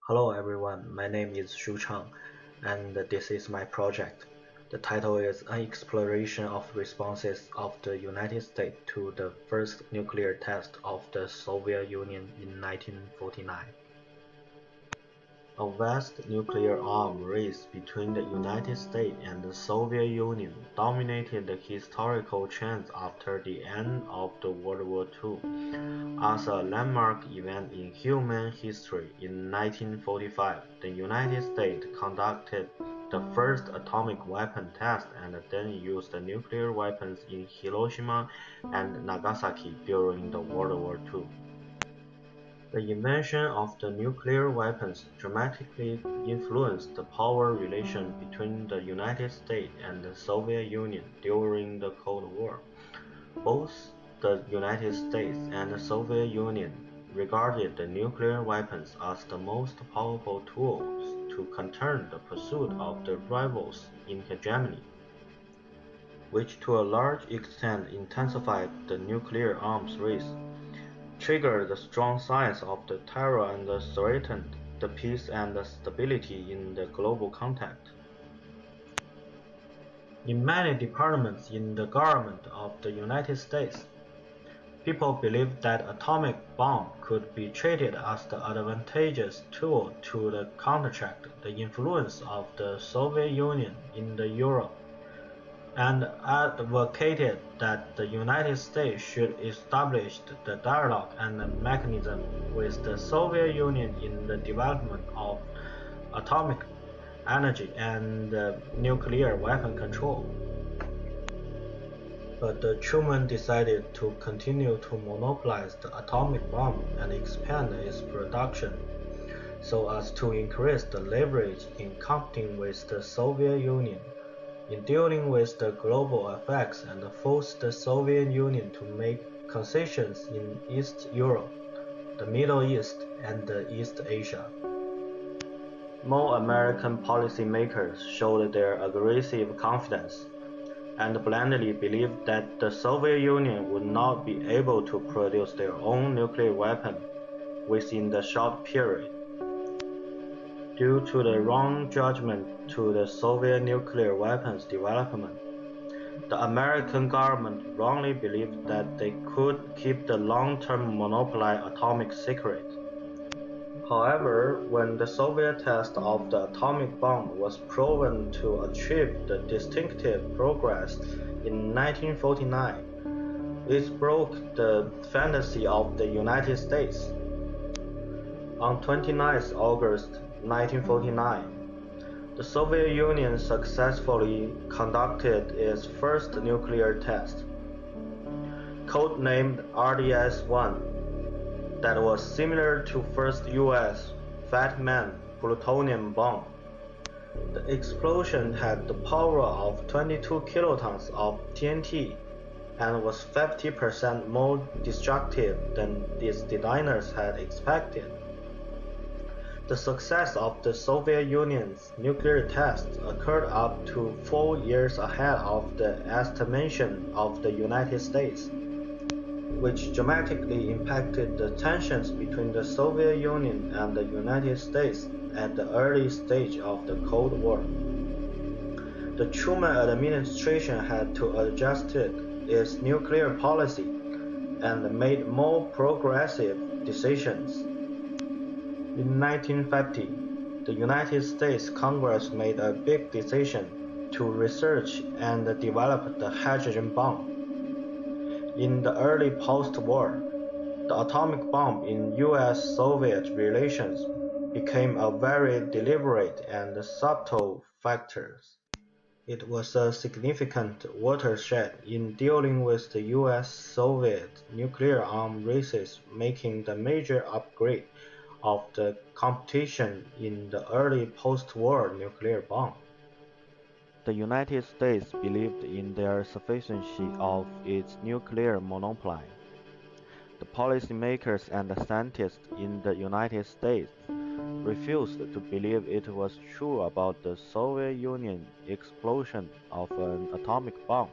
Hello everyone, my name is Shu Chang, and this is my project. The title is An Exploration of Responses of the United States to the First Nuclear Test of the Soviet Union in 1949. A vast nuclear arm race between the United States and the Soviet Union dominated the historical trends after the end of the World War II. As a landmark event in human history, in 1945, the United States conducted the first atomic weapon test and then used nuclear weapons in Hiroshima and Nagasaki during the World War II. The invention of the nuclear weapons dramatically influenced the power relation between the United States and the Soviet Union during the Cold War. Both the United States and the Soviet Union regarded the nuclear weapons as the most powerful tools to counter the pursuit of the rivals in Germany, which to a large extent intensified the nuclear arms race, triggered the strong signs of the terror and threatened the peace and the stability in the global context. In many departments in the government of the United States, people believed that atomic bomb could be treated as the advantageous tool to counteract the influence of the Soviet Union in Europe, and advocated that the United States should establish the dialogue and the mechanism with the Soviet Union in the development of atomic energy and nuclear weapon control. But Truman decided to continue to monopolize the atomic bomb and expand its production so as to increase the leverage in competing with the Soviet Union, in dealing with the global effects, and force the Soviet Union to make concessions in East Europe, the Middle East, and East Asia. More American policymakers showed their aggressive confidence and blindly believed that the Soviet Union would not be able to produce their own nuclear weapon within the short period. Due to the wrong judgment to the Soviet nuclear weapons development, the American government wrongly believed that they could keep the long-term monopoly atomic secret. However, when the Soviet test of the atomic bomb was proven to achieve the distinctive progress in 1949, it broke the fantasy of the United States. On 29 August 1949, the Soviet Union successfully conducted its first nuclear test, codenamed RDS-1, that was similar to first US Fat Man plutonium bomb. The explosion had the power of 22 kilotons of TNT and was 50% more destructive than its designers had expected. The success of the Soviet Union's nuclear tests occurred up to 4 years ahead of the estimation of the United States, which dramatically impacted the tensions between the Soviet Union and the United States at the early stage of the Cold War. The Truman administration had to adjust its nuclear policy and made more progressive decisions. In 1950, the United States Congress made a big decision to research and develop the hydrogen bomb. In the early post-war, the atomic bomb in US-Soviet relations became a very deliberate and subtle factor. It was a significant watershed in dealing with the US-Soviet nuclear arms races, making the major upgrade of the competition in the early post-war nuclear bomb. The United States believed in the sufficiency of its nuclear monopoly. The policymakers and scientists in the United States refused to believe it was true about the Soviet Union explosion of an atomic bomb.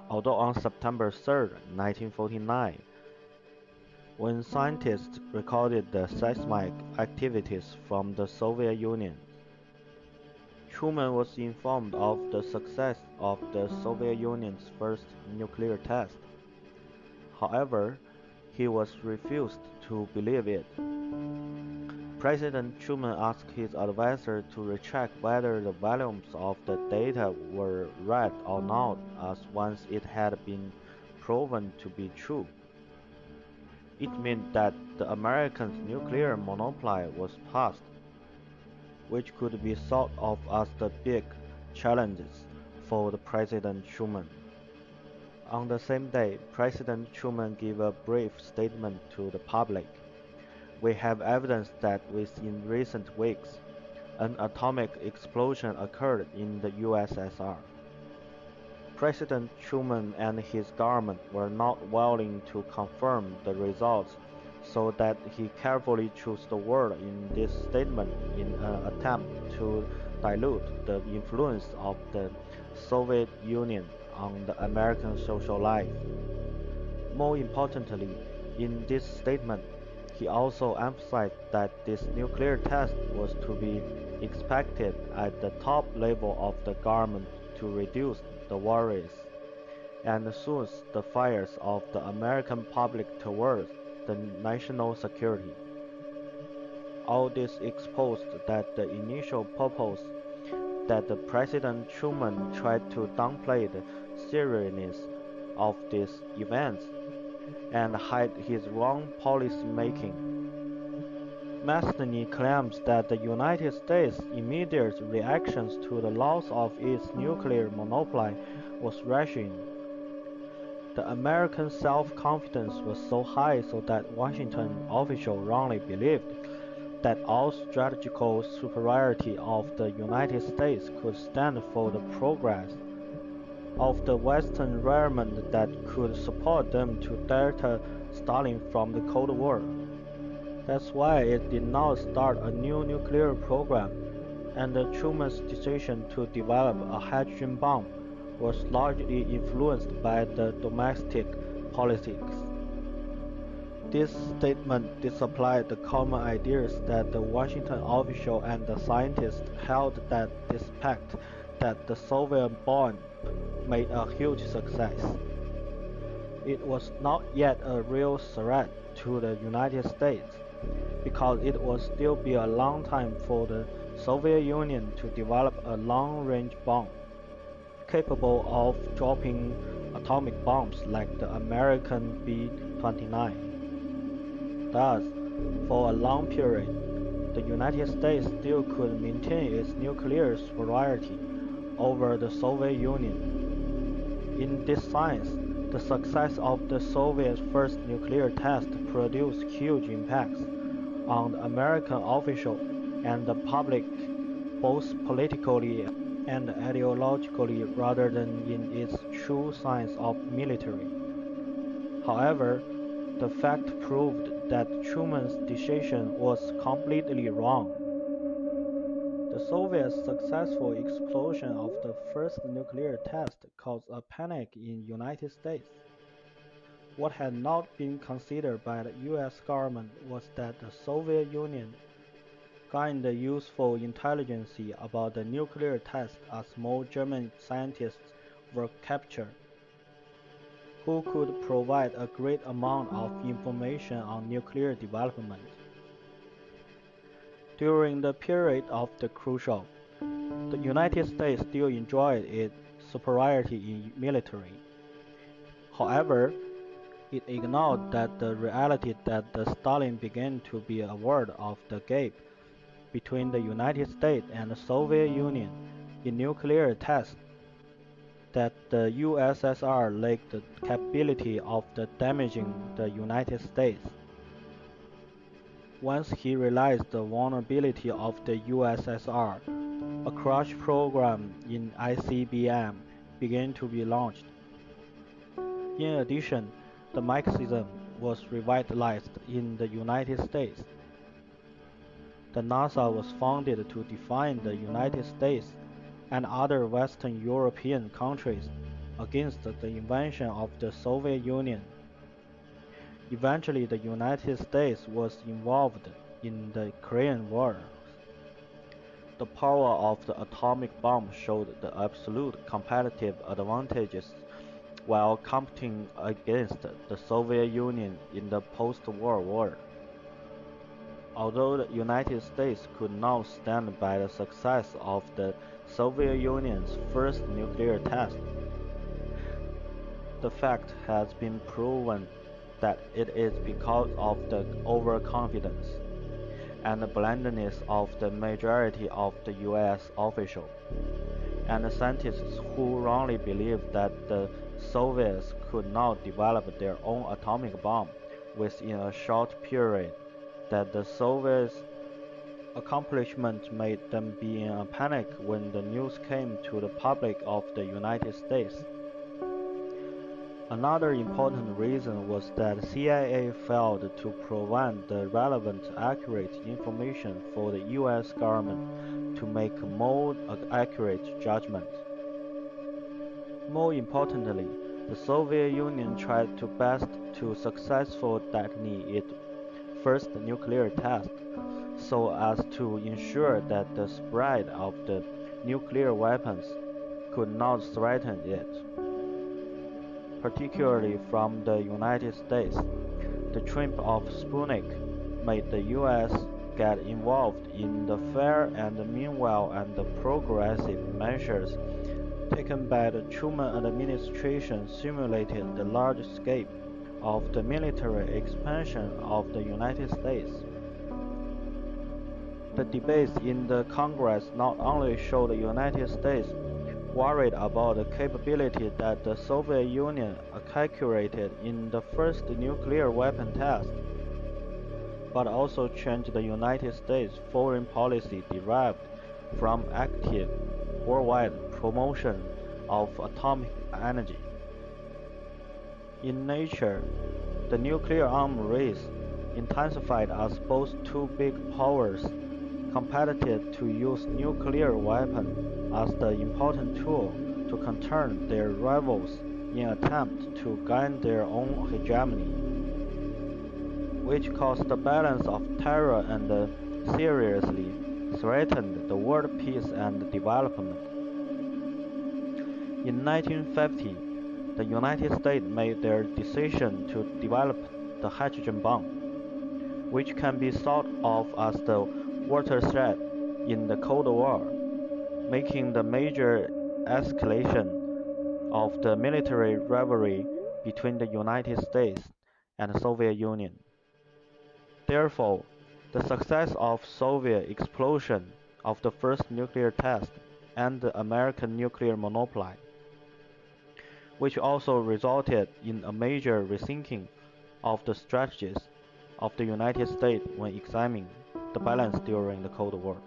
Although on September 3, 1949, when scientists recorded the seismic activities from the Soviet Union. Truman was informed of the success of the Soviet Union's first nuclear test. However, he was refused to believe it. President Truman asked his advisor to recheck whether the volumes of the data were right or not, as once it had been proven to be true, it meant that the Americans' nuclear monopoly was past, which could be thought of as the big challenges for the President Truman. On the same day, President Truman gave a brief statement to the public. We have evidence that within recent weeks, an atomic explosion occurred in the USSR. President Truman and his government were not willing to confirm the results, so that he carefully chose the word in this statement in an attempt to dilute the influence of the Soviet Union on the American social life. More importantly, in this statement, he also emphasized that this nuclear test was to be expected at the top level of the government to reduce the worries and soothe the fears of the American public towards the national security. All this exposed that the initial purpose that the President Truman tried to downplay the seriousness of these events and hide his wrong policy making. Mastny claims that the United States' immediate reactions to the loss of its nuclear monopoly was rational. The American self-confidence was so high so that Washington officials wrongly believed that all strategical superiority of the United States could stand for the progress of the Western environment that could support them to deter Stalin from the Cold War. That's why it did not start a new nuclear program, and Truman's decision to develop a hydrogen bomb was largely influenced by the domestic politics. This statement disapplied the common ideas that the Washington official and the scientists held that despite that the Soviet bomb made a huge success, it was not yet a real threat to the United States, because it would still be a long time for the Soviet Union to develop a long-range bomb capable of dropping atomic bombs like the American B-29. Thus, for a long period, the United States still could maintain its nuclear superiority over the Soviet Union. In this sense, the success of the Soviet's first nuclear test produced huge impacts on the American official and the public, both politically and ideologically rather than in its true sense of military. However, the fact proved that Truman's decision was completely wrong. The Soviets' successful explosion of the first nuclear test caused a panic in the United States. What had not been considered by the US government was that the Soviet Union gained useful intelligence about the nuclear test as more German scientists were captured, who could provide a great amount of information on nuclear development. During the period of the Khrushchev, the United States still enjoyed its superiority in military. However, it ignored that the reality that the Stalin began to be aware of the gap between the United States and the Soviet Union in nuclear tests, that the USSR lacked the capability of damaging the United States. Once he realized the vulnerability of the USSR, a crash program in ICBM began to be launched. In addition, the Marxism was revitalized in the United States. The NASA was founded to defend the United States and other Western European countries against the invasion of the Soviet Union. Eventually, the United States was involved in the Korean War. The power of the atomic bomb showed the absolute competitive advantages while competing against the Soviet Union in the post-war war. Although the United States could not stand by the success of the Soviet Union's first nuclear test, the fact has been proven that it is because of the overconfidence and the blindness of the majority of the US officials and scientists who wrongly believed that the Soviets could not develop their own atomic bomb within a short period, that the Soviets' accomplishment made them be in a panic when the news came to the public of the United States. Another important reason was that CIA failed to provide the relevant, accurate information for the US government to make more accurate judgments. More importantly, the Soviet Union tried to best to successfully detonate its first nuclear test so as to ensure that the spread of the nuclear weapons could not threaten it. Particularly from the United States, the triumph of Sputnik made the US get involved in the fair and meanwhile and the progressive measures taken by the Truman administration simulated the large scale of the military expansion of the United States. The debates in the Congress not only showed the United States worried about the capability that the Soviet Union accumulated in the first nuclear weapon test, but also changed the United States' foreign policy derived from active worldwide promotion of atomic energy. In nature, the nuclear arms race intensified as both two big powers competed to use nuclear weapons as the important tool to counter their rivals in attempt to gain their own hegemony, which caused the balance of terror and seriously threatened the world peace and development. In 1950, the United States made their decision to develop the hydrogen bomb, which can be thought of as the watershed in the Cold War, making the major escalation of the military rivalry between the United States and the Soviet Union. Therefore, the success of Soviet explosion of the first nuclear test and the American nuclear monopoly, which also resulted in a major rethinking of the strategies of the United States when examining the balance during the Cold War.